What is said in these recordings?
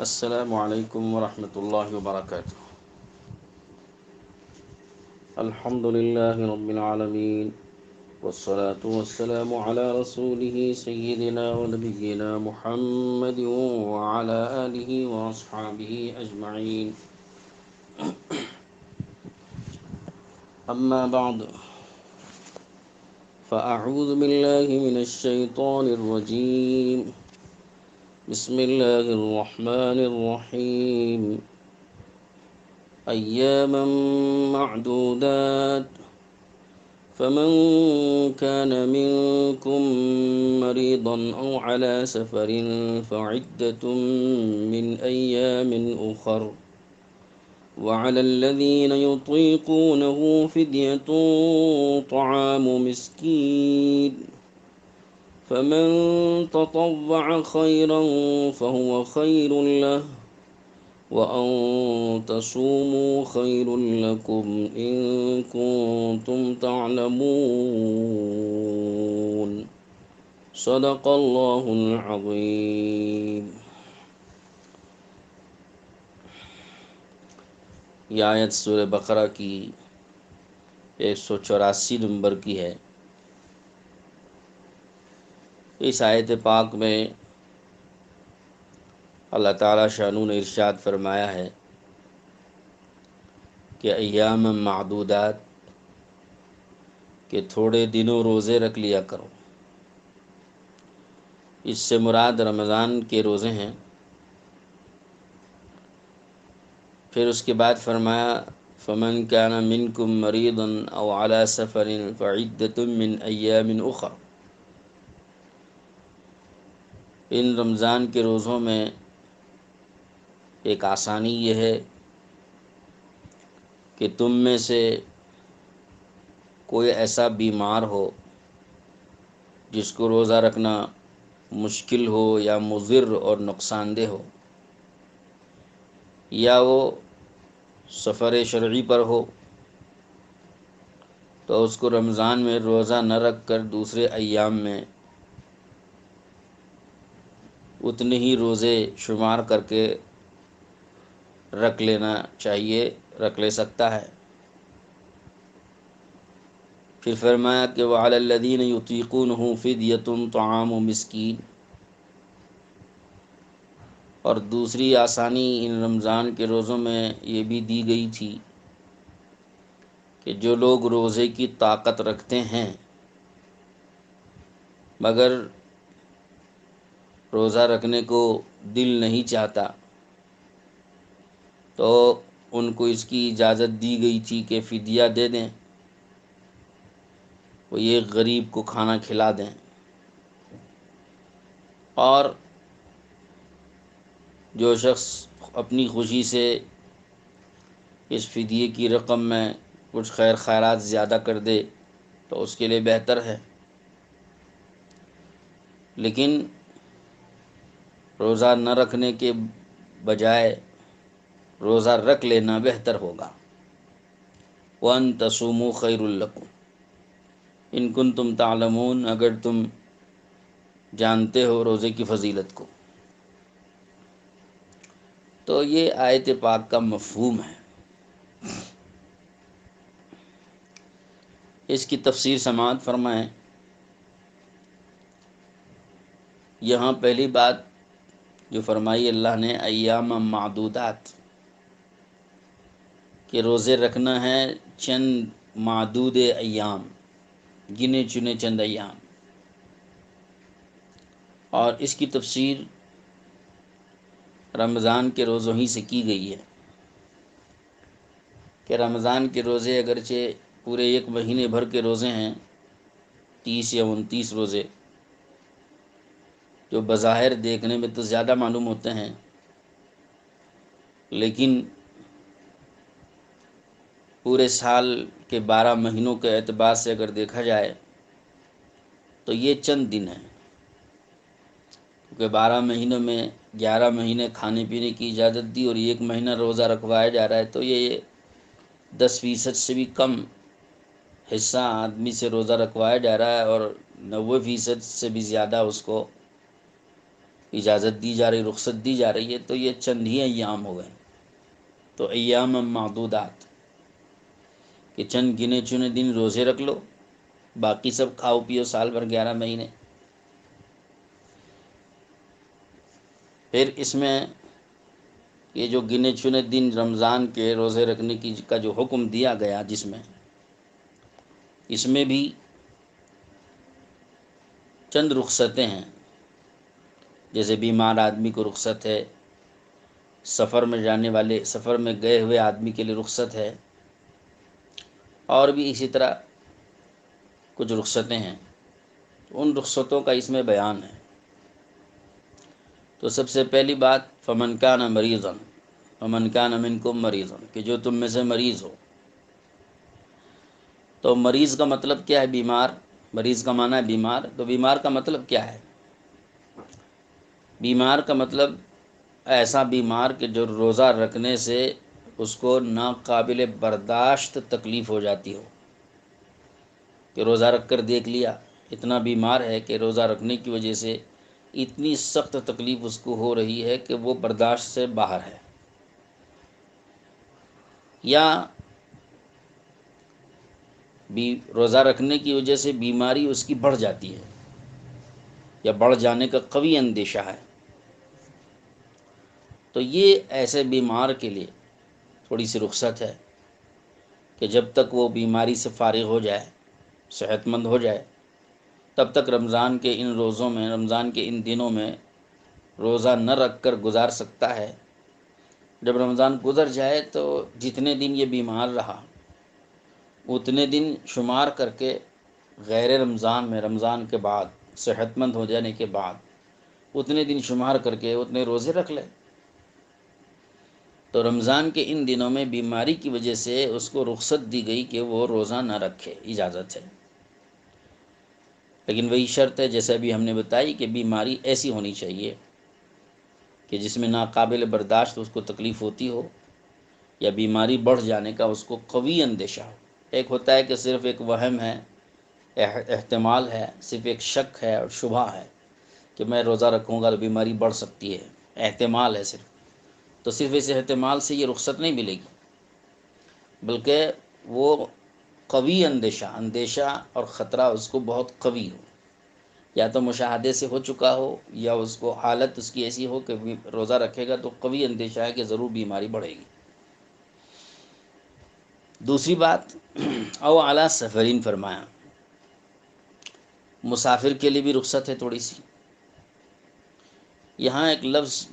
السلام علیکم ورحمۃ اللہ وبرکاتہ۔ الحمد للہ رب العالمین والصلاة والسلام على رسوله سیدنا ونبینا محمد وعلى آلہ واصحابہ اجمعین، اما بعد فاعوذ باللہ من الشیطان الرجیم، بسم اللہ الرحمن الرحیم۔ أياما معدودات، فمن كان منكم مريضا أو على سفر فعدة من أيام أخر، وعلى الذين يطيقونه فدية طعام مسكين، فمن تطوع خيرا فهو خير له، وَأَن تَصُومُوا خَيْرٌ لَكُمْ إِن كُنتُمْ تَعْلَمُونَ۔ صدق اللہ العظیم۔ یہ آیت سورہ بقرہ کی 184 نمبر کی ہے۔ اس آیت پاک میں اللہ تعالیٰ شانہ نے ارشاد فرمایا ہے کہ ایام معدودات، کہ تھوڑے دنوں روزے رکھ لیا کرو۔ اس سے مراد رمضان کے روزے ہیں۔ پھر اس کے بعد فرمایا فمن کان منکم مریضا او علی سفر فعدۃ من ایام اخر۔ ان رمضان کے روزوں میں ایک آسانی یہ ہے کہ تم میں سے کوئی ایسا بیمار ہو جس کو روزہ رکھنا مشکل ہو یا مضر اور نقصان دہ ہو، یا وہ سفر شرعی پر ہو، تو اس کو رمضان میں روزہ نہ رکھ کر دوسرے ایام میں اتنے ہی روزے شمار کر کے رکھ لینا چاہیے، رکھ لے سکتا ہے۔ پھر فرمایا کہ وَعَلَى الَّذِينَ يُطِيقُونَهُ فِدْيَةٌ طَعَامُ مِسْكِينٍ، اور دوسری آسانی ان رمضان کے روزوں میں یہ بھی دی گئی تھی کہ جو لوگ روزے کی طاقت رکھتے ہیں مگر روزہ رکھنے کو دل نہیں چاہتا، تو ان کو اس کی اجازت دی گئی تھی کہ فدیہ دے دیں، وہ یہ غریب کو کھانا کھلا دیں، اور جو شخص اپنی خوشی سے اس فدیے کی رقم میں کچھ خیر خیرات زیادہ کر دے تو اس کے لیے بہتر ہے، لیکن روزہ نہ رکھنے کے بجائے روزہ رکھ لینا بہتر ہوگا۔ وَأَن تَصُومُوا خَيْرٌ لَكُمْ إِن كُنتُمْ تَعْلَمُونَ، اگر تم جانتے ہو روزے کی فضیلت کو۔ تو یہ آیت پاک کا مفہوم ہے۔ اس کی تفسیر سماعت فرمائیں۔ یہاں پہلی بات جو فرمائی اللہ نے ایام معدودات، کہ روزے رکھنا ہے چند معدود ایام، گنے چنے چند ایام، اور اس کی تفسیر رمضان کے روزوں ہی سے کی گئی ہے کہ رمضان کے روزے اگرچہ پورے ایک مہینے بھر کے روزے ہیں، 30 یا 29 روزے، جو بظاہر دیکھنے میں تو زیادہ معلوم ہوتے ہیں، لیکن پورے سال کے 12 مہینوں کے اعتبار سے اگر دیکھا جائے تو یہ چند دن ہیں، کیونکہ 12 مہینوں میں 11 مہینے کھانے پینے کی اجازت دی اور ایک مہینہ روزہ رکھوایا جا رہا ہے، تو یہ 10% سے بھی کم حصہ آدمی سے روزہ رکھوایا جا رہا ہے، اور 90% سے بھی زیادہ اس کو اجازت دی جا رہی، رخصت دی جا رہی ہے، تو یہ چند ہی ایام ہو گئے. تو ایام معدودات کہ چند گنے چنے دن روزے رکھ لو، باقی سب کھاؤ پیو سال بھر 11 مہینے. پھر اس میں یہ جو گنے چنے دن رمضان کے روزے رکھنے کا جو حکم دیا گیا، جس میں اس میں بھی چند رخصتیں ہیں. جیسے بیمار آدمی کو رخصت ہے، سفر میں گئے ہوئے آدمی کے لیے رخصت ہے، اور بھی اسی طرح کچھ رخصتیں ہیں. ان رخصتوں کا اس میں بیان ہے. تو سب سے پہلی بات، فمن کان مریضا، فمن کان منکم مریضا، کہ جو تم میں سے مریض ہو. تو مریض کا مطلب کیا ہے؟ بیمار. مریض کا معنی ہے بیمار. تو بیمار کا مطلب کیا ہے؟ بیمار کا مطلب ایسا بیمار کہ جو روزہ رکھنے سے اس کو ناقابل برداشت تکلیف ہو جاتی ہو، کہ روزہ رکھ کر دیکھ لیا اتنا بیمار ہے کہ روزہ رکھنے کی وجہ سے اتنی سخت تکلیف اس کو ہو رہی ہے کہ وہ برداشت سے باہر ہے. یا روزہ رکھنے کی وجہ سے بیماری اس کی بڑھ جاتی ہے، یا بڑھ جانے کا قوی اندیشہ ہے. تو یہ ایسے بیمار کے لیے تھوڑی سی رخصت ہے کہ جب تک وہ بیماری سے فارغ ہو جائے، صحت مند ہو جائے، تب تک رمضان کے ان روزوں میں، رمضان کے ان دنوں میں روزہ نہ رکھ کر گزار سکتا ہے. جب رمضان گزر جائے تو جتنے دن یہ بیمار رہا اتنے دن شمار کر کے غیر رمضان میں، رمضان کے بعد صحت مند ہو جانے کے بعد اتنے دن شمار کر کے اتنے روزے رکھ لے. تو رمضان کے ان دنوں میں بیماری کی وجہ سے اس کو رخصت دی گئی کہ وہ روزہ نہ رکھے، اجازت ہے. لیکن وہی شرط ہے جیسے ابھی ہم نے بتائی کہ بیماری ایسی ہونی چاہیے کہ جس میں ناقابل برداشت اس کو تکلیف ہوتی ہو، یا بیماری بڑھ جانے کا اس کو قوی اندیشہ ہو. ایک ہوتا ہے کہ صرف ایک وہم ہے، احتمال ہے، صرف ایک شک ہے اور شبہ ہے کہ میں روزہ رکھوں گا تو بیماری بڑھ سکتی ہے، احتمال ہے صرف. تو صرف اس احتمال سے یہ رخصت نہیں ملے گی، بلکہ وہ قوی اندیشہ اور خطرہ اس کو بہت قوی ہو، یا تو مشاہدے سے ہو چکا ہو، یا اس کو حالت اس کی ایسی ہو کہ روزہ رکھے گا تو قوی اندیشہ ہے کہ ضرور بیماری بڑھے گی. دوسری بات، او اعلیٰ سفرین فرمایا، مسافر کے لیے بھی رخصت ہے تھوڑی سی. یہاں ایک لفظ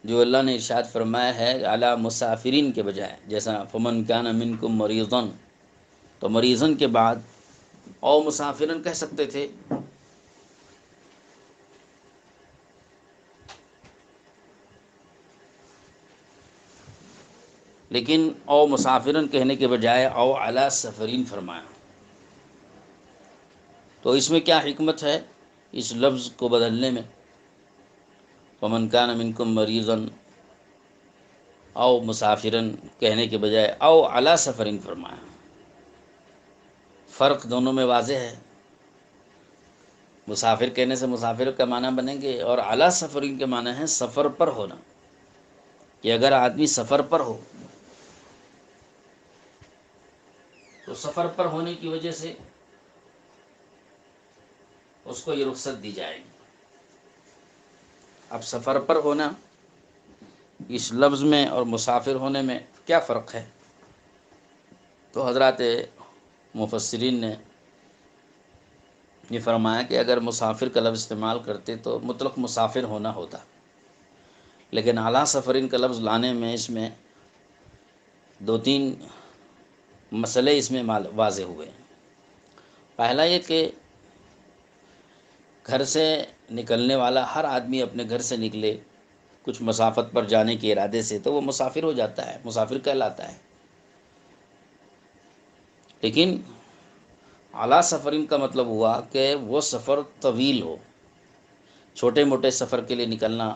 جو اللہ نے ارشاد فرمایا ہے اعلیٰ مسافرین کے بجائے، جیسا فمن کان منکم مریضا، تو مریضن کے بعد او مسافرن کہہ سکتے تھے. لیکن او مسافرن کہنے کے بجائے او علی سفرین فرمایا. تو اس میں کیا حکمت ہے اس لفظ کو بدلنے میں؟ فمن کان منکم مریضا او مسافرن کہنے کے بجائے او علی سفرین فرمایا. فرق دونوں میں واضح ہے. مسافر کہنے سے مسافر کا معنی بنیں گے، اور علی سفرین کے معنی ہے سفر پر ہونا، کہ اگر آدمی سفر پر ہو تو سفر پر ہونے کی وجہ سے اس کو یہ رخصت دی جائے گی. اب سفر پر ہونا اس لفظ میں اور مسافر ہونے میں کیا فرق ہے؟ تو حضرات مفسرین نے یہ فرمایا کہ اگر مسافر کا لفظ استعمال کرتے تو مطلق مسافر ہونا ہوتا، لیکن اعلیٰ سفرین کا لفظ لانے میں اس میں دو تین مسئلے اس میں واضح ہوئے. پہلا یہ کہ گھر سے نکلنے والا ہر آدمی اپنے گھر سے نکلے کچھ مسافت پر جانے کے ارادے سے تو وہ مسافر ہو جاتا ہے، مسافر کہلاتا ہے. لیکن اعلیٰ سفرین کا مطلب ہوا کہ وہ سفر طویل ہو. چھوٹے موٹے سفر کے لیے نکلنا،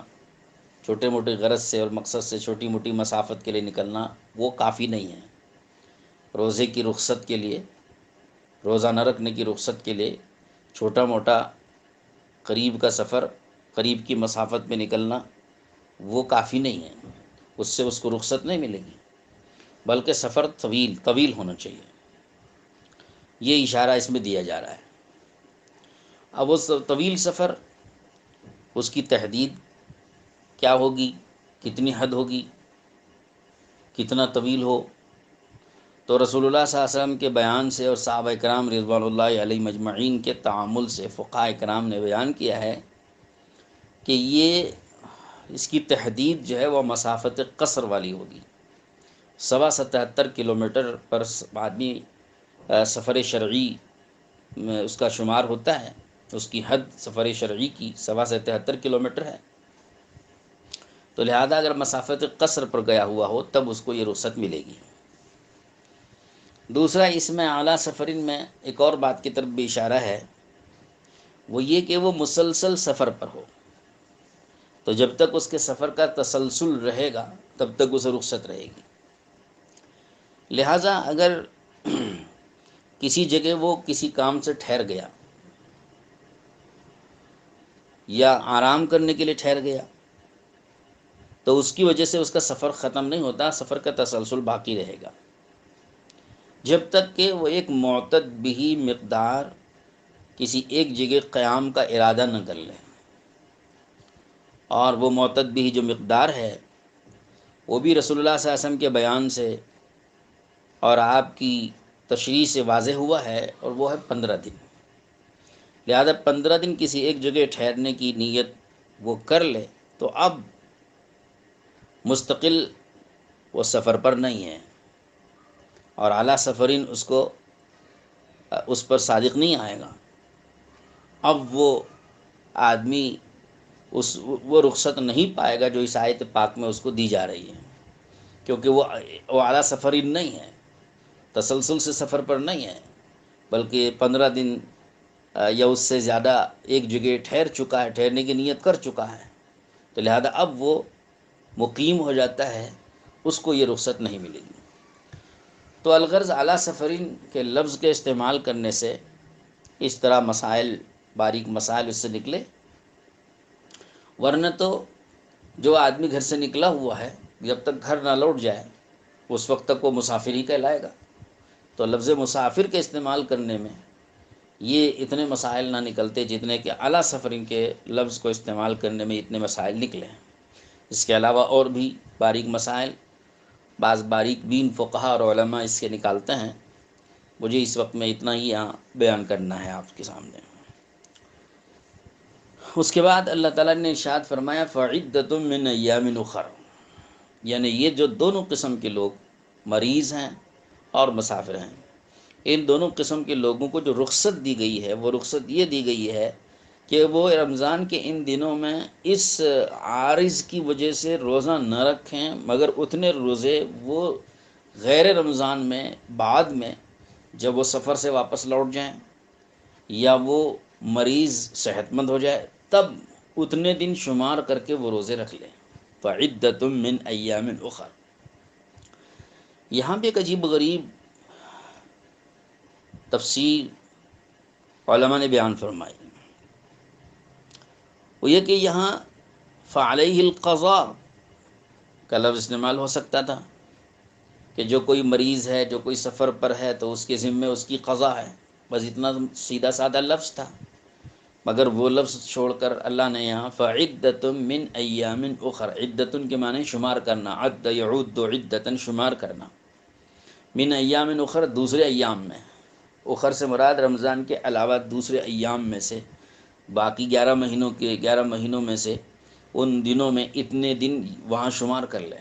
چھوٹے موٹے غرض سے اور مقصد سے چھوٹی موٹی مسافت کے لیے نکلنا وہ کافی نہیں ہے. روزے کی رخصت کے لیے، روزہ نہ رکھنے کی رخصت کے لیے چھوٹا موٹا قریب کا سفر قریب کی مسافت پہ نکلنا وہ کافی نہیں ہے، اس سے اس کو رخصت نہیں ملے گی، بلکہ سفر طویل ہونا چاہیے، یہ اشارہ اس میں دیا جا رہا ہے۔ اب وہ طویل سفر، اس کی تحدید کیا ہوگی، کتنی حد ہوگی، کتنا طویل ہو؟ تو رسول اللہ صلی اللہ علیہ وسلم کے بیان سے اور صحابہ کرام رضوان اللہ علیہ مجمعین کے تعامل سے فقہاء کرام نے بیان کیا ہے کہ اس کی تحدید جو ہے وہ مسافت قصر والی ہوگی۔ 77 کلومیٹر پر آدمی سفر شرعی میں اس کا شمار ہوتا ہے، اس کی حد سفر شرعی کی 77 کلومیٹر ہے، تو لہذا اگر مسافت قصر پر گیا ہوا ہو تب اس کو یہ رخصت ملے گی۔ دوسرا، اس میں اعلیٰ سفرین میں ایک اور بات کی طرف بھی اشارہ ہے، وہ یہ کہ وہ مسلسل سفر پر ہو، تو جب تک اس کے سفر کا تسلسل رہے گا تب تک اسے رخصت رہے گی۔ لہٰذا اگر کسی جگہ وہ کسی کام سے ٹھہر گیا یا آرام کرنے کے لیے ٹھہر گیا تو اس کی وجہ سے اس کا سفر ختم نہیں ہوتا، سفر کا تسلسل باقی رہے گا جب تک کہ وہ ایک معتد بھی مقدار کسی ایک جگہ قیام کا ارادہ نہ کر لے۔ اور وہ معتد بھی جو مقدار ہے وہ بھی رسول اللہ صلی اللہ علیہ وسلم کے بیان سے اور آپ کی تشریح سے واضح ہوا ہے، اور وہ ہے 15 دن۔ لہذا 15 دن کسی ایک جگہ ٹھہرنے کی نیت وہ کر لے تو اب مستقل وہ سفر پر نہیں ہے، اور اعلیٰ سفرین اس پر صادق نہیں آئے گا۔ اب وہ آدمی وہ رخصت نہیں پائے گا جو اس آیت پاک میں اس کو دی جا رہی ہے، کیونکہ وہ اعلیٰ سفرین نہیں ہے، تسلسل سے سفر پر نہیں ہے، بلکہ 15 دن یا اس سے زیادہ ایک جگہ ٹھہر چکا ہے، ٹھہرنے کی نیت کر چکا ہے، تو لہذا اب وہ مقیم ہو جاتا ہے، اس کو یہ رخصت نہیں ملے گی۔ تو الغرض اعلیٰ سفرین کے لفظ کے استعمال کرنے سے اس طرح باریک مسائل اس سے نکلے، ورنہ تو جو آدمی گھر سے نکلا ہوا ہے جب تک گھر نہ لوٹ جائے اس وقت تک وہ مسافر ہی کہلائے گا۔ تو لفظ مسافر کے استعمال کرنے میں یہ اتنے مسائل نہ نکلتے جتنے کہ اعلیٰ سفرین کے لفظ کو استعمال کرنے میں اتنے مسائل نکلے ہیں۔ اس کے علاوہ اور بھی باریک مسائل بعض باریک بین فقہا اور علماء اس کے نکالتے ہیں، مجھے اس وقت میں اتنا ہی یہاں بیان کرنا ہے آپ کے سامنے۔ اس کے بعد اللہ تعالیٰ نے ارشاد فرمایا فَعِدَّةٌ مِّنْ أَيَّامٍ أُخَرَ، یعنی یہ جو دونوں قسم کے لوگ مریض ہیں اور مسافر ہیں، ان دونوں قسم کے لوگوں کو جو رخصت دی گئی ہے وہ رخصت یہ دی گئی ہے کہ وہ رمضان کے ان دنوں میں اس عارض کی وجہ سے روزہ نہ رکھیں، مگر اتنے روزے وہ غیر رمضان میں بعد میں جب وہ سفر سے واپس لوٹ جائیں یا وہ مریض صحت مند ہو جائے تب اتنے دن شمار کر کے وہ روزے رکھ لیں۔ فَعِدَّةٌ مِّنْ أَيَّامٍ أُخَرَ، یہاں بھی ایک عجیب غریب تفسیر علماء نے بیان فرمائی، وہ یہ کہ یہاں فَعَلَيْهِ الْقَضَاءُ کا لفظ استعمال ہو سکتا تھا کہ جو کوئی مریض ہے، جو کوئی سفر پر ہے تو اس کے ذمے اس کی قضا ہے، بس اتنا سیدھا سادہ لفظ تھا، مگر وہ لفظ چھوڑ کر اللہ نے یہاں فَعِدَّةٌ مِّنْ أَيَّامٍ أُخَرَ، عدتن کے معنی شمار کرنا، عد یعد عدتن شمار کرنا، من ایام اخر دوسرے ایام میں، اخر سے مراد رمضان کے علاوہ دوسرے ایام میں سے، باقی 11 مہینوں میں سے ان دنوں میں اتنے دن وہاں شمار کر لیں۔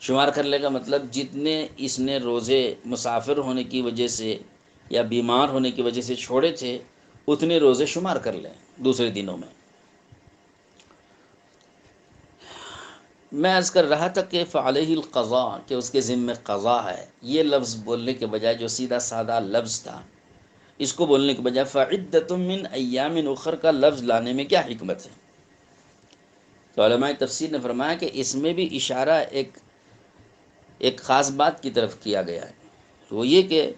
شمار کرنے کا مطلب جتنے اس نے روزے مسافر ہونے کی وجہ سے یا بیمار ہونے کی وجہ سے چھوڑے تھے اتنے روزے شمار کر لیں دوسرے دنوں میں۔ میں عرض کر رہا تھا کہ فعلیہ القضاء، کہ اس کے ذمہ قضا ہے، یہ لفظ بولنے کے بجائے جو سیدھا سادہ لفظ تھا اس کو بولنے کے بجائے فعدۃ من ایام اخر کا لفظ لانے میں کیا حکمت ہے؟ تو علماء تفسیر نے فرمایا کہ اس میں بھی اشارہ ایک خاص بات کی طرف کیا گیا ہے، وہ یہ کہ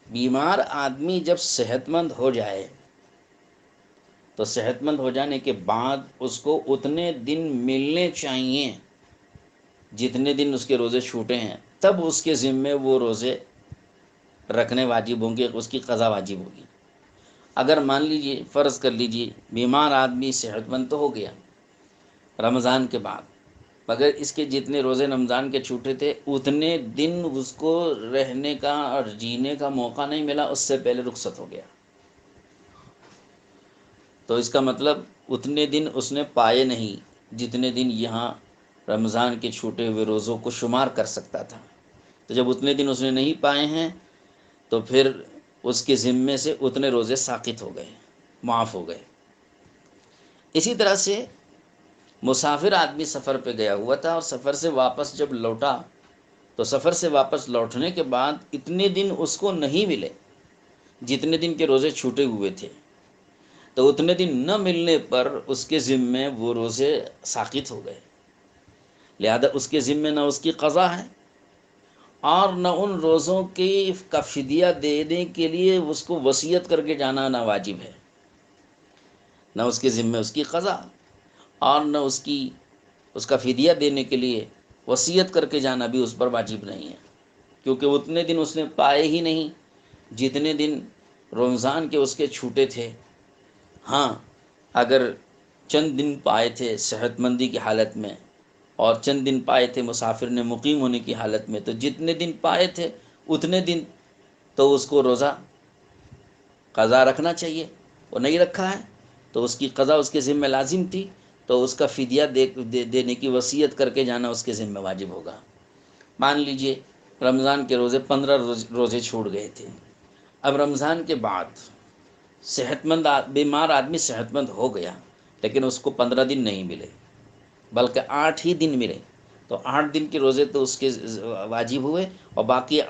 بیمار آدمی جب صحت مند ہو جائے تو صحت مند ہو جانے کے بعد اس کو اتنے دن ملنے چاہیے جتنے دن اس کے روزے چھوٹے ہیں، تب اس کے ذمے وہ روزے رکھنے واجب ہوں گے، اس کی قضا واجب ہوگی۔ اگر مان لیجئے، فرض کر لیجئے بیمار آدمی صحت مند تو ہو گیا رمضان کے بعد، مگر اس کے جتنے روزے رمضان کے چھوٹے تھے اتنے دن اس کو رہنے کا اور جینے کا موقع نہیں ملا، اس سے پہلے رخصت ہو گیا، تو اس کا مطلب اتنے دن اس نے پائے نہیں جتنے دن یہاں رمضان کے چھوٹے ہوئے روزوں کو شمار کر سکتا تھا۔ تو جب اتنے دن اس نے نہیں پائے ہیں تو پھر اس کے ذمے سے اتنے روزے ساقط ہو گئے، معاف ہو گئے۔ اسی طرح سے مسافر آدمی سفر پہ گیا ہوا تھا اور سفر سے واپس جب لوٹا تو سفر سے واپس لوٹنے کے بعد اتنے دن اس کو نہیں ملے جتنے دن کے روزے چھوٹے ہوئے تھے، تو اتنے دن نہ ملنے پر اس کے ذمے وہ روزے ساقط ہو گئے، لہذا اس کے ذمے نہ اس کی قضا ہے اور نہ ان روزوں کی کا فدیہ دینے کے لیے اس کو وصیت کر کے جانا نہ واجب ہے، نہ اس کے ذمے اس کی قضا اور نہ اس کا فدیہ دینے کے لیے وصیت کر کے جانا بھی اس پر واجب نہیں ہے، کیونکہ اتنے دن اس نے پائے ہی نہیں جتنے دن رمضان کے اس کے چھوٹے تھے۔ ہاں، اگر چند دن پائے تھے صحت مندی کی حالت میں اور چند دن پائے تھے مسافر نے مقیم ہونے کی حالت میں، تو جتنے دن پائے تھے اتنے دن تو اس کو روزہ قضا رکھنا چاہیے، وہ نہیں رکھا ہے تو اس کی قضا اس کے ذمہ لازم تھی، تو اس کا فدیہ دینے کی وصیت کر کے جانا اس کے ذمہ واجب ہوگا۔ مان لیجئے رمضان کے روزے 15 روزے چھوڑ گئے تھے، اب رمضان کے بعد بیمار آدمی صحت مند ہو گیا لیکن اس کو 15 دن نہیں ملے بلکہ 8 ہی دن ملے، تو 8 دن کے روزے تو اس کے واجب ہوئے اور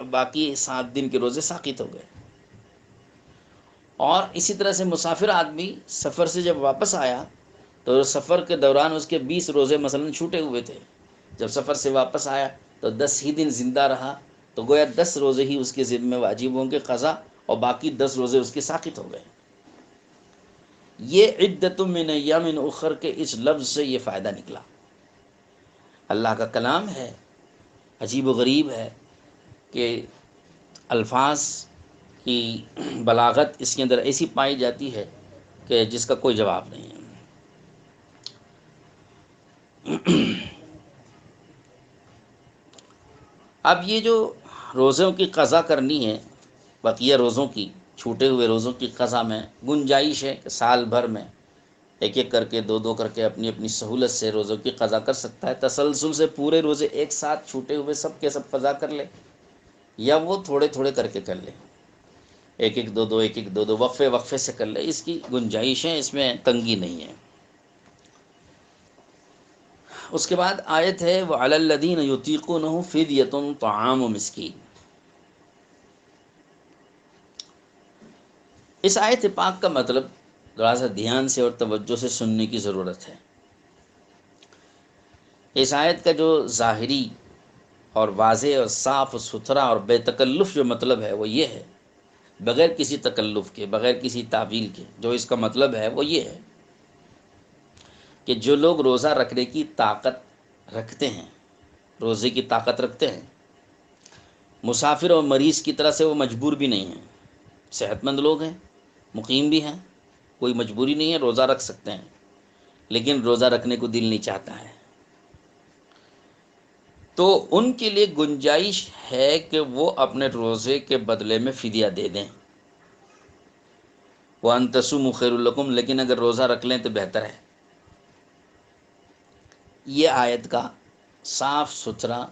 باقی 7 دن کے روزے ساقط ہو گئے۔ اور اسی طرح سے مسافر آدمی سفر سے جب واپس آیا تو سفر کے دوران اس کے 20 روزے مثلا چھوٹے ہوئے تھے، جب سفر سے واپس آیا تو 10 ہی دن زندہ رہا، تو گویا 10 روزے ہی اس کے ذمہ واجب ہوں گے قضا، اور باقی 10 روزے اس کے ساقط ہو گئے۔ یہ عدۃ من ایام اخر کے اس لفظ سے یہ فائدہ نکلا۔ اللہ کا کلام ہے، عجیب و غریب ہے کہ الفاظ کی بلاغت اس کے اندر ایسی پائی جاتی ہے کہ جس کا کوئی جواب نہیں ہے۔ اب یہ جو روزوں کی قضا کرنی ہے، بقیہ روزوں کی، چھوٹے ہوئے روزوں کی قضا میں گنجائش ہے کہ سال بھر میں ایک ایک کر کے دو کر کے اپنی اپنی سہولت سے روزوں کی قضا کر سکتا ہے، تسلسل سے پورے روزے ایک ساتھ چھوٹے ہوئے سب کے سب قضا کر لے، یا وہ تھوڑے تھوڑے کر کے کر لے، ایک ایک دو وقفے وقفے سے کر لے، اس کی گنجائش ہے، اس میں تنگی نہیں ہے۔ اس کے بعد آیت ہے وَعَلَى الَّذِينَ يُطِيقُونَهُ فِدْيَةٌ طَعَامُ مِسْكِينٍ۔ اس آیت پاک کا مطلب ذرا سا دھیان سے اور توجہ سے سننے کی ضرورت ہے۔ اس آیت کا جو ظاہری اور واضح اور صاف و ستھرا اور بے تکلف جو مطلب ہے وہ یہ ہے، بغیر کسی تکلف کے، بغیر کسی تعویل کے، جو اس کا مطلب ہے وہ یہ ہے کہ جو لوگ روزہ رکھنے کی طاقت رکھتے ہیں، روزے کی طاقت رکھتے ہیں، مسافر اور مریض کی طرح سے وہ مجبور بھی نہیں ہیں، صحت مند لوگ ہیں، مقیم بھی ہیں، کوئی مجبوری نہیں ہے، روزہ رکھ سکتے ہیں، لیکن روزہ رکھنے کو دل نہیں چاہتا ہے، تو ان کے لیے گنجائش ہے کہ وہ اپنے روزے کے بدلے میں فدیہ دے دیں۔ وَأَن تَصُومُوا خَيْرٌ لَكُمْ، لیکن اگر روزہ رکھ لیں تو بہتر ہے۔ یہ آیت کا صاف ستھرا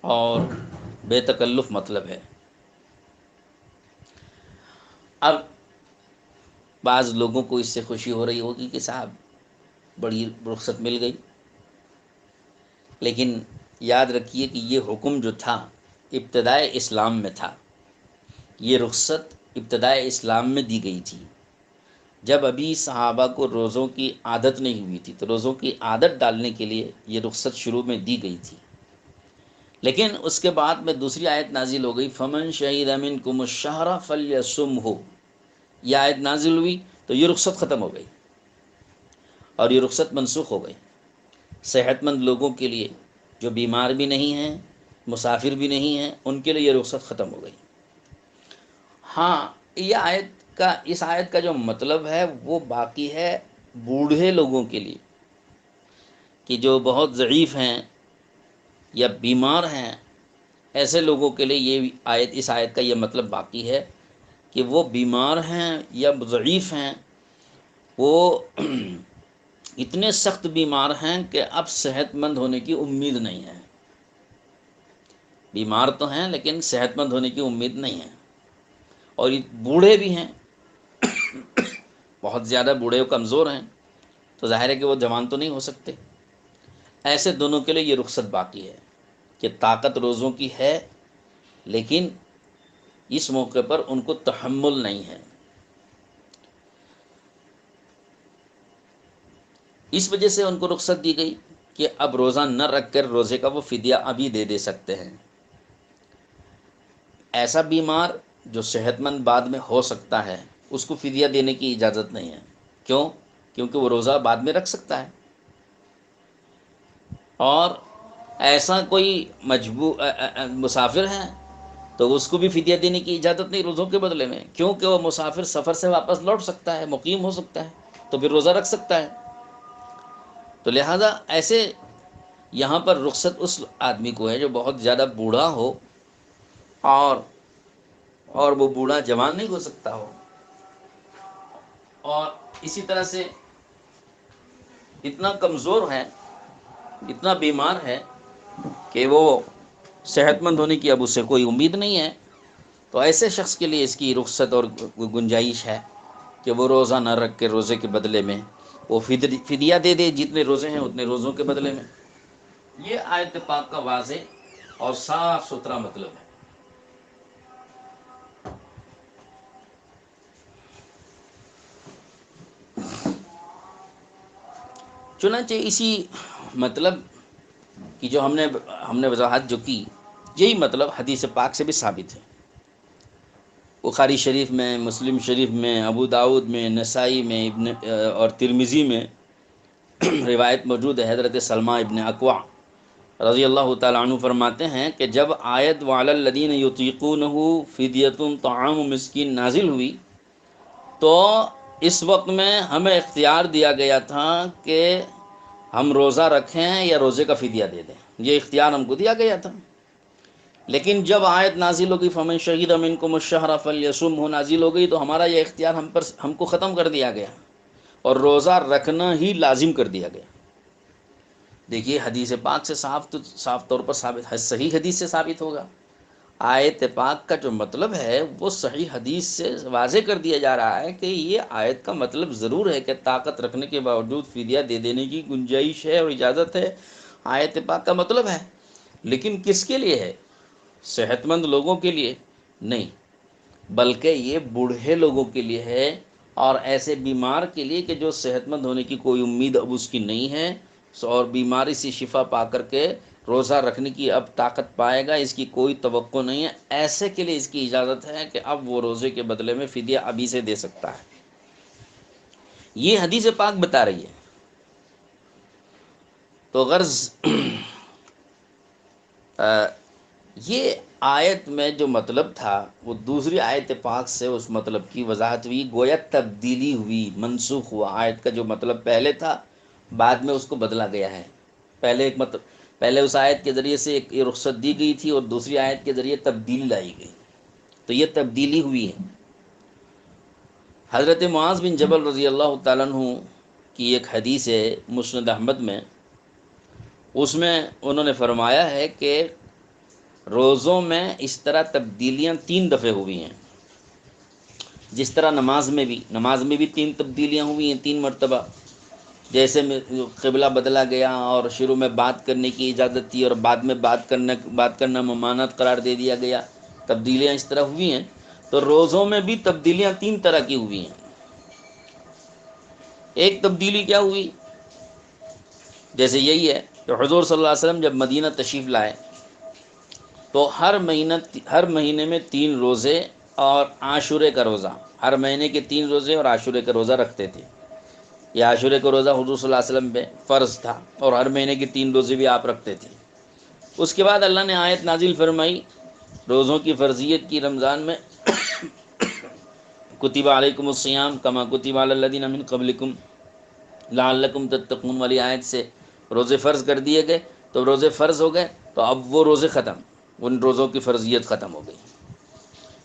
اور بے تکلف مطلب ہے۔ اب بعض لوگوں کو اس سے خوشی ہو رہی ہوگی کہ صاحب بڑی رخصت مل گئی، لیکن یاد رکھیے کہ یہ حکم جو تھا ابتدائے اسلام میں تھا، یہ رخصت ابتدائے اسلام میں دی گئی تھی، جب ابھی صحابہ کو روزوں کی عادت نہیں ہوئی تھی، تو روزوں کی عادت ڈالنے کے لیے یہ رخصت شروع میں دی گئی تھی، لیکن اس کے بعد میں دوسری آیت نازل ہو گئی فَمَن شَهِدَ مِنْكُمُ الشَّهْرَ فَلْيَصُمْهُ، یہ آیت نازل ہوئی تو یہ رخصت ختم ہو گئی، اور یہ رخصت منسوخ ہو گئی۔ صحت مند لوگوں کے لیے جو بیمار بھی نہیں ہیں، مسافر بھی نہیں ہیں، ان کے لیے یہ رخصت ختم ہو گئی۔ ہاں، اس آیت کا جو مطلب ہے وہ باقی ہے بوڑھے لوگوں کے لیے، کہ جو بہت ضعیف ہیں یا بیمار ہیں، ایسے لوگوں کے لیے اس آیت کا یہ مطلب باقی ہے کہ وہ بیمار ہیں یا ضعیف ہیں، وہ اتنے سخت بیمار ہیں کہ اب صحت مند ہونے کی امید نہیں ہے۔ بیمار تو ہیں لیکن صحت مند ہونے کی امید نہیں ہے، اور یہ بوڑھے بھی ہیں، بہت زیادہ بوڑھے و کمزور ہیں، تو ظاہر ہے کہ وہ جوان تو نہیں ہو سکتے۔ ایسے دونوں کے لیے یہ رخصت باقی ہے کہ طاقت روزوں کی ہے، لیکن اس موقع پر ان کو تحمل نہیں ہے۔ اس وجہ سے ان کو رخصت دی گئی کہ اب روزہ نہ رکھ کر روزے کا وہ فدیہ ابھی دے سکتے ہیں۔ ایسا بیمار جو صحت مند بعد میں ہو سکتا ہے، اس کو فدیہ دینے کی اجازت نہیں ہے۔ کیوں؟ کیونکہ وہ روزہ بعد میں رکھ سکتا ہے۔ اور ایسا کوئی مسافر ہے تو اس کو بھی فدیہ دینے کی اجازت نہیں روزوں کے بدلے میں، کیونکہ وہ مسافر سفر سے واپس لوٹ سکتا ہے، مقیم ہو سکتا ہے، تو پھر روزہ رکھ سکتا ہے۔ تو لہٰذا ایسے یہاں پر رخصت اس آدمی کو ہے جو بہت زیادہ بوڑھا ہو، اور وہ بوڑھا جوان نہیں ہو سکتا ہو، اور اسی طرح سے اتنا کمزور ہے، اتنا بیمار ہے کہ وہ صحت مند ہونے کی اب اس سے کوئی امید نہیں ہے، تو ایسے شخص کے لیے اس کی رخصت اور گنجائش ہے کہ وہ روزہ نہ رکھ کے روزے کے بدلے میں وہ فدیہ دے جتنے روزے ہیں اتنے روزوں کے بدلے میں۔ یہ آیت پاک کا واضح اور صاف ستھرا مطلب ہے۔ چنانچہ اسی مطلب کی جو ہم نے وضاحت جو کی، یہی مطلب حدیث پاک سے بھی ثابت ہے۔ بخاری شریف میں، مسلم شریف میں، ابو داؤد میں، نسائی میں، اور ترمذی میں روایت موجود ہے۔ حضرت سلمہ ابن اکوع رضی اللہ تعالیٰ عنہ فرماتے ہیں کہ جب آیت وعلی الذین یطیقونہ فدیۃ طعام مسکین نازل ہوئی تو اس وقت میں ہمیں اختیار دیا گیا تھا کہ ہم روزہ رکھیں یا روزے کا فدیہ دے دیں، یہ اختیار ہم کو دیا گیا تھا۔ لیکن جب آیت نازل ہوگی فمن شہد منکم الشہر فلیصمہ نازل ہو گئی تو ہمارا یہ اختیار ہم کو ختم کر دیا گیا، اور روزہ رکھنا ہی لازم کر دیا گیا۔ دیکھیے حدیث پاک سے صاف طور پر ثابت ہے، صحیح حدیث سے ثابت ہوگا۔ آیت پاک کا جو مطلب ہے وہ صحیح حدیث سے واضح کر دیا جا رہا ہے کہ یہ آیت کا مطلب ضرور ہے کہ طاقت رکھنے کے باوجود فدیہ دے دینے کی گنجائش ہے اور اجازت ہے، آیت پاک کا مطلب ہے، لیکن کس کے لیے ہے؟ صحت مند لوگوں کے لیے نہیں، بلکہ یہ بوڑھے لوگوں کے لیے ہے، اور ایسے بیمار کے لیے کہ جو صحت مند ہونے کی کوئی امید اب اس کی نہیں ہے، اور بیماری سے شفا پا کر کے روزہ رکھنے کی اب طاقت پائے گا، اس کی کوئی توقع نہیں ہے، ایسے کے لیے اس کی اجازت ہے کہ اب وہ روزے کے بدلے میں فدیہ ابھی سے دے سکتا ہے۔ یہ حدیث پاک بتا رہی ہے۔ تو غرض یہ آیت میں جو مطلب تھا وہ دوسری آیت پاک سے اس مطلب کی وضاحت ہوئی، گویا تبدیلی ہوئی، منسوخ ہوا۔ آیت کا جو مطلب پہلے تھا بعد میں اس کو بدلا گیا ہے۔ پہلے اس آیت کے ذریعے سے ایک رخصت دی گئی تھی اور دوسری آیت کے ذریعے تبدیلی لائی گئی، تو یہ تبدیلی ہوئی ہے۔ حضرت معاذ بن جبل رضی اللہ تعالیٰ عنہ کی ایک حدیث ہے مسند احمد میں، اس میں انہوں نے فرمایا ہے کہ روزوں میں اس طرح تبدیلیاں 3 دفعے ہوئی ہیں، جس طرح نماز میں بھی 3 تبدیلیاں ہوئی ہیں، 3 مرتبہ، جیسے میں قبلہ بدلا گیا اور شروع میں بات کرنے کی اجازت تھی اور بعد میں بات کرنا ممانعت قرار دے دیا گیا، تبدیلیاں اس طرح ہوئی ہیں۔ تو روزوں میں بھی تبدیلیاں 3 طرح کی ہوئی ہیں۔ ایک تبدیلی کیا ہوئی؟ جیسے یہی ہے کہ حضور صلی اللہ علیہ وسلم جب مدینہ تشریف لائے تو ہر مہینے میں 3 روزے اور عاشورے کا روزہ، ہر مہینے کے 3 روزے اور عاشورے کا روزہ رکھتے تھے۔ یہ عاشورے کا روزہ حضور صلی اللہ علیہ وسلم پہ فرض تھا، اور ہر مہینے کی 3 روزے بھی آپ رکھتے تھے۔ اس کے بعد اللہ نے آیت نازل فرمائی روزوں کی فرضیت کی رمضان میں، کتب علیکم الصیام کما کتب علی الذین من قبلکم لعلکم تتقون والی آیت سے روزے فرض کر دیے گئے، تو روزے فرض ہو گئے، تو اب وہ روزے ختم، ان روزوں کی فرضیت ختم ہو گئی۔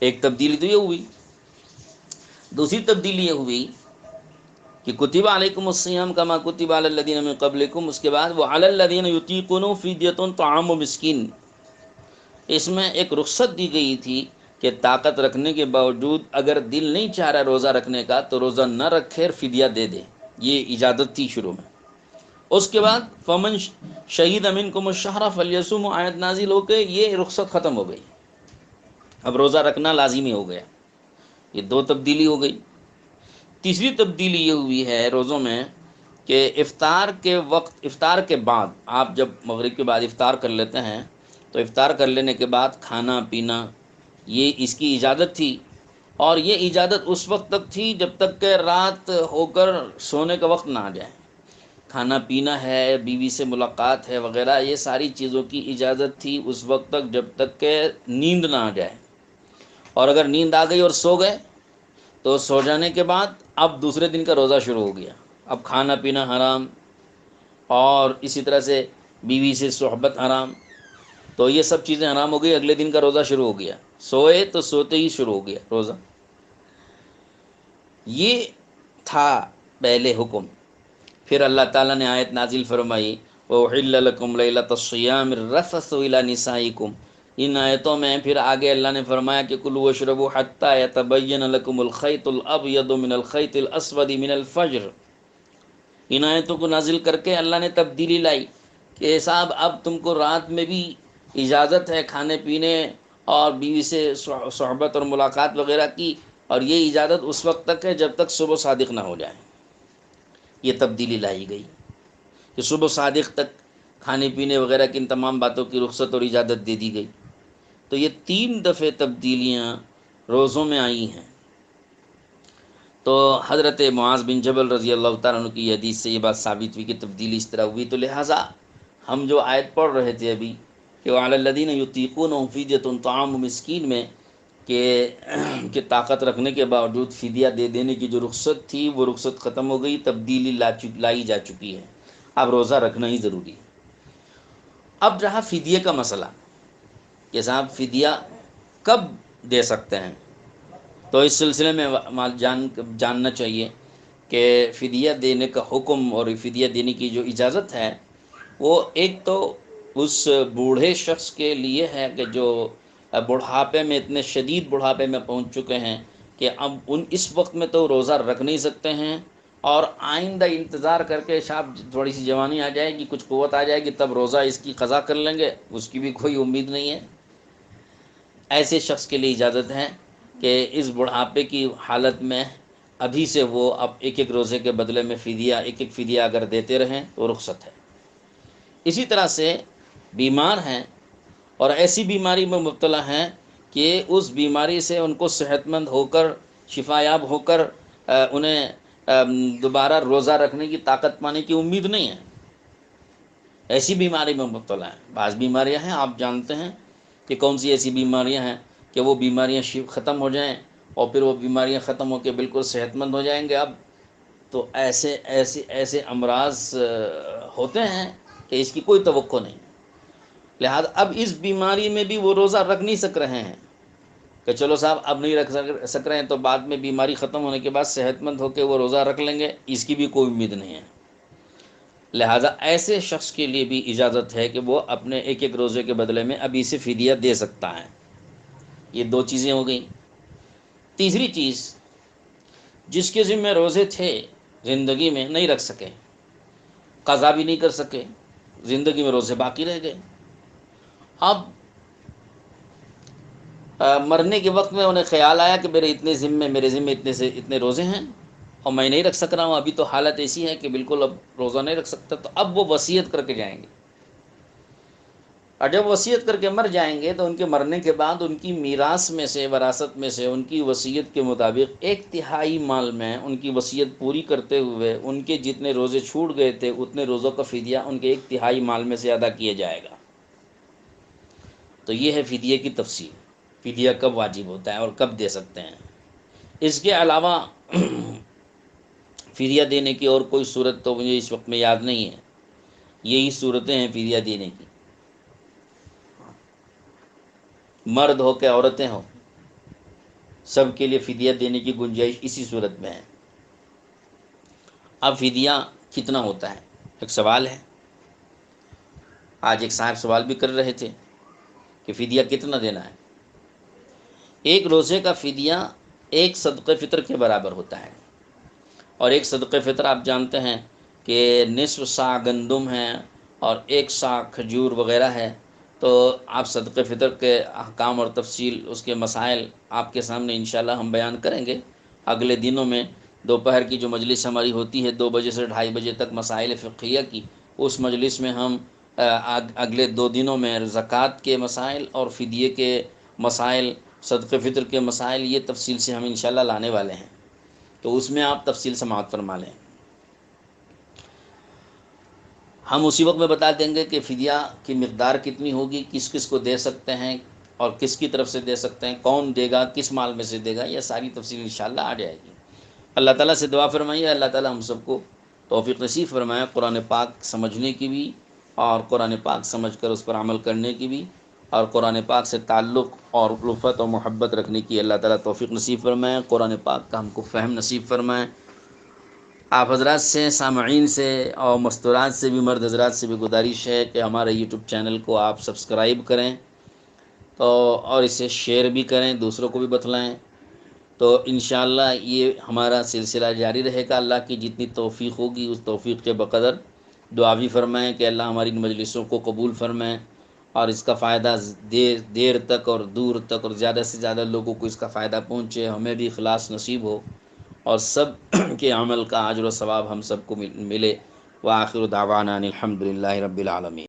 ایک تبدیلی تو یہ ہوئی۔ دوسری تبدیلی یہ ہوئی کہ کتب علیکم الصیام کما کتب علی الذین من قبلکم، اس کے بعد وعلی الذین یطیقونہ فدیۃ طعام مسکین، اس میں ایک رخصت دی گئی تھی کہ طاقت رکھنے کے باوجود اگر دل نہیں چاہ رہا روزہ رکھنے کا تو روزہ نہ رکھے اور فدیہ دے دے، یہ اجازت تھی شروع میں۔ اس کے بعد فمن شہید منکم الشہر فلیصم، آیت نازل ہو کے یہ رخصت ختم ہو گئی، اب روزہ رکھنا لازمی ہو گیا۔ یہ 2 تبدیلی ہو گئی۔ تیسری تبدیلی یہ ہوئی ہے روزوں میں کہ افطار کے وقت، افطار کے بعد آپ جب مغرب کے بعد افطار کر لیتے ہیں تو افطار کر لینے کے بعد کھانا پینا یہ اس کی اجازت تھی، اور یہ اجازت اس وقت تک تھی جب تک کہ رات ہو کر سونے کا وقت نہ آ جائے۔ کھانا پینا ہے، بیوی سے ملاقات ہے وغیرہ، یہ ساری چیزوں کی اجازت تھی اس وقت تک جب تک کہ نیند نہ آ جائے، اور اگر نیند آ گئی اور سو گئے تو سو جانے کے بعد اب دوسرے دن کا روزہ شروع ہو گیا، اب کھانا پینا حرام، اور اسی طرح سے بیوی سے صحبت حرام، تو یہ سب چیزیں حرام ہو گئی، اگلے دن کا روزہ شروع ہو گیا، سوئے تو سوتے ہی شروع ہو گیا روزہ۔ یہ تھا پہلے حکم۔ پھر اللہ تعالیٰ نے آیت نازل فرمائی وَأُحِلَّ لَكُمْ لَيْلَةَ الصِّيَامِ الرَّفَثُ إِلَىٰ نِسَائِكُمْ، ان آیتوں میں پھر آگے اللہ نے فرمایا کہ کُلُوا وَاشْرَبُوا حَتَّىٰ يَتَبَيَّنَ لَكُمُ الْخَيْطُ الْأَبْيَضُ مِنَ الْخَيْطِ الْأَسْوَدِ مِنَ الْفَجْرِ، ان آیتوں کو نازل کر کے اللہ نے تبدیلی لائی کہ صاحب اب تم کو رات میں بھی اجازت ہے کھانے پینے اور بیوی سے صحبت اور ملاقات وغیرہ کی، اور یہ اجازت اس وقت تک ہے جب تک صبح صادق نہ ہو جائے۔ یہ تبدیلی لائی گئی کہ صبح صادق تک کھانے پینے وغیرہ کی ان تمام باتوں کی رخصت اور اجازت دے دی گئی۔ تو یہ 3 دفعے تبدیلیاں روزوں میں آئی ہیں۔ تو حضرت معاذ بن جبل رضی اللہ تعالیٰ عنہ کی حدیث سے یہ بات ثابت ہوئی کہ تبدیلی اس طرح ہوئی، تو لہٰذا ہم جو آیت پڑھ رہے تھے ابھی کہ وعلی الذین یطیقونہ فدیۃ طعام مسکین میں کہ طاقت رکھنے کے باوجود فدیہ دے دینے کی جو رخصت تھی وہ رخصت ختم ہو گئی، تبدیلی لائی جا چکی ہے، اب روزہ رکھنا ہی ضروری ہے۔ اب رہا فدیے کا مسئلہ کہ صاحب فدیہ کب دے سکتے ہیں، تو اس سلسلے میں جاننا چاہیے کہ فدیہ دینے کا حکم اور فدیہ دینے کی جو اجازت ہے وہ ایک تو اس بوڑھے شخص کے لیے ہے کہ جو بڑھاپے میں، اتنے شدید بڑھاپے میں پہنچ چکے ہیں کہ اب اس وقت میں تو روزہ رکھ نہیں سکتے ہیں، اور آئندہ انتظار کر کے شاید تھوڑی سی جوانی آ جائے گی، کچھ قوت آ جائے گی، تب روزہ اس کی قضا کر لیں گے، اس کی بھی کوئی امید نہیں ہے۔ ایسے شخص کے لیے اجازت ہے کہ اس بڑھاپے کی حالت میں ابھی سے وہ اب ایک ایک روزے کے بدلے میں فدیہ، ایک ایک فدیہ اگر دیتے رہیں تو رخصت ہے۔ اسی طرح سے بیمار ہیں اور ایسی بیماری میں مبتلا ہیں کہ اس بیماری سے ان کو صحت مند ہو کر، شفا یاب ہو کر انہیں دوبارہ روزہ رکھنے کی طاقت پانے کی امید نہیں ہے، ایسی بیماری میں مبتلا ہیں۔ بعض بیماریاں ہیں آپ جانتے ہیں کہ کون سی ایسی بیماریاں ہیں کہ وہ بیماریاں ختم ہو جائیں اور پھر وہ بیماریاں ختم ہو کے بالکل صحت مند ہو جائیں گے۔ اب تو ایسے امراض ہوتے ہیں کہ اس کی کوئی توقع نہیں، لہذا اب اس بیماری میں بھی وہ روزہ رکھ نہیں سک رہے ہیں کہ چلو صاحب اب نہیں رکھ سک رہے ہیں تو بعد میں بیماری ختم ہونے کے بعد صحت مند ہو کے وہ روزہ رکھ لیں گے، اس کی بھی کوئی امید نہیں ہے۔ لہذا ایسے شخص کے لیے بھی اجازت ہے کہ وہ اپنے ایک ایک روزے کے بدلے میں ابھی سے فدیہ دے سکتا ہے۔ یہ 2 چیزیں ہو گئیں۔ تیسری چیز، جس کے ذمہ روزے تھے زندگی میں نہیں رکھ سکے، قضا بھی نہیں کر سکے، زندگی میں روزے باقی رہ گئے، اب مرنے کے وقت میں انہیں خیال آیا کہ میرے ذمے اتنے روزے ہیں اور میں نہیں رکھ سک رہا ہوں، ابھی تو حالت ایسی ہے کہ بالکل اب روزہ نہیں رکھ سکتا، تو اب وہ وصیت کر کے جائیں گے اور جب وصیت کر کے مر جائیں گے تو ان کے مرنے کے بعد ان کی میراث میں سے، وراثت میں سے، ان کی وصیت کے مطابق 1/3 مال میں ان کی وصیت پوری کرتے ہوئے ان کے جتنے روزے چھوٹ گئے تھے اتنے روزوں کا فدیہ ان کے 1/3 مال میں سے ادا کیا جائے گا۔ تو یہ ہے فدیے کی تفصیل، فدیہ کب واجب ہوتا ہے اور کب دے سکتے ہیں۔ اس کے علاوہ فدیہ دینے کی اور کوئی صورت تو مجھے اس وقت میں یاد نہیں ہے، یہی صورتیں ہیں فدیہ دینے کی، مرد ہو کہ عورتیں ہوں، سب کے لیے فدیہ دینے کی گنجائش اسی صورت میں ہے۔ اب فدیہ کتنا ہوتا ہے، ایک سوال ہے۔ آج ایک صاحب سوال بھی کر رہے تھے کہ فدیہ کتنا دینا ہے۔ ایک روزے کا فدیہ ایک صدقہ فطر کے برابر ہوتا ہے، اور ایک صدقہ فطر آپ جانتے ہیں کہ نصف سا گندم ہے اور 1 سا کھجور وغیرہ ہے۔ تو آپ صدقہ فطر کے احکام اور تفصیل، اس کے مسائل آپ کے سامنے انشاءاللہ ہم بیان کریں گے اگلے دنوں میں۔ دوپہر کی جو مجلس ہماری ہوتی ہے 2 بجے سے 2:30 بجے تک مسائل فقہیہ کی، اس مجلس میں ہم اگلے 2 دنوں میں زکوٰۃ کے مسائل اور فدیے کے مسائل، صدقہ فطر کے مسائل، یہ تفصیل سے ہم انشاءاللہ لانے والے ہیں، تو اس میں آپ تفصیل سماعت فرما لیں۔ ہم اسی وقت میں بتا دیں گے کہ فدیہ کی مقدار کتنی ہوگی، کس کس کو دے سکتے ہیں اور کس کی طرف سے دے سکتے ہیں، کون دے گا، کس مال میں سے دے گا، یہ ساری تفصیل انشاءاللہ آ جائے گی۔ اللہ تعالیٰ سے دعا فرمائیے اللہ تعالیٰ ہم سب کو توفیق نصیب فرمائے قرآن پاک سمجھنے کی بھی، اور قرآن پاک سمجھ کر اس پر عمل کرنے کی بھی، اور قرآن پاک سے تعلق اور الفت اور محبت رکھنے کی اللہ تعالیٰ توفیق نصیب فرمائے۔ قرآن پاک کا ہم کو فہم نصیب فرمائے۔ آپ حضرات سے، سامعین سے اور مستورات سے بھی، مرد حضرات سے بھی گزارش ہے کہ ہمارے یوٹیوب چینل کو آپ سبسکرائب کریں، تو اور اسے شیئر بھی کریں، دوسروں کو بھی بتلائیں، تو انشاءاللہ یہ ہمارا سلسلہ جاری رہے گا۔ اللہ کی جتنی توفیق ہوگی اس توفیق کے بقدر دعا بھی فرمائیں کہ اللہ ہماری ان مجلسوں کو قبول فرمائیں، اور اس کا فائدہ دیر تک اور دور تک اور زیادہ سے زیادہ لوگوں کو اس کا فائدہ پہنچے، ہمیں بھی اخلاص نصیب ہو، اور سب کے عمل کا اجر و ثواب ہم سب کو ملے۔ وآخر دعوانا ان الحمد للہ رب العالمین۔